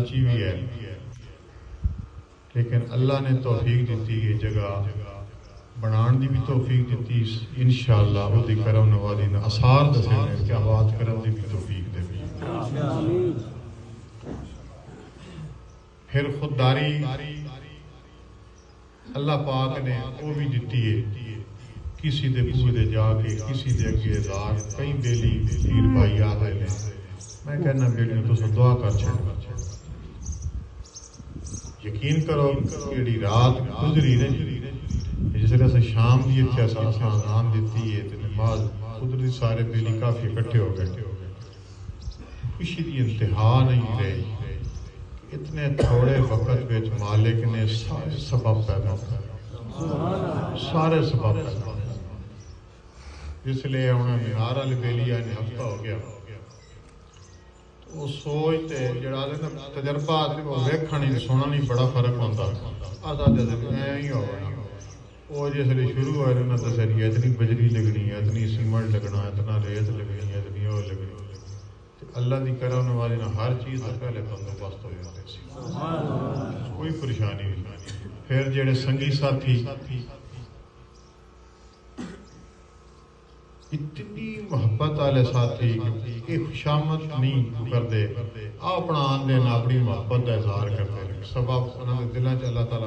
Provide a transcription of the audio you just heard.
لالچی بھی ہے، لیکن اللہ نے توفیق دیتی ہے جگہ بنان دی بھی توفیق دیتی، انشاءاللہ وہ دی کرم نوازی نے اثار دسے نے کہ آباد کرم دی بھی توفیق دے بھی۔ پھر خودداری اللہ پاک نے وہ بھی دیتی ہے، کسی دے بوئے دے جا کے کسی دے اگے دار کئی بیلی پیر بھائی آ گئے نے، میں کہنا بیٹی تو سب دعا کر چھڑ، یقین کرو کہ رات گزری نہیں جس طرح سے شام بھی اتنے آزان دیتی ہے تو نماز قدرتی سارے بیلی کافی اکٹھے ہو گئے، خوشی دی انتہا نہیں رہی، اتنے تھوڑے وقت میں مالک نے سارے سبب پیدا کر، سارے سبب پیدا کر، اس لیے انہیں مینار والی بیلی آنے ہفتہ ہو گیا، وہ سوچتے جڑا تجربہ ویکھن نہیں سونا نہیں بڑا فرق ہوتا، آدھا جیسے ہی ہوگا وہ جس لیے شروع ہوئے انہوں نے دسیا اتنی بجری لگنی ہے، اتنی سیمنٹ لگنا، اتنا ریت لگنی ہے، اتنی وہ لگنی، اللہ دی کرم نوازی نے ہر چیز سے پہلے بندوبست ہو جاتے سی، کوئی پریشانی نہیں۔ پھر جڑے سنگی ساتھی اتنی محبت والے ساتھی کہ خوشامد نہیں کرتے، اپنا آن دینا اپنی محبت کا اظہار کرتے، سبب انہوں نے دلوں چ اللہ تعالیٰ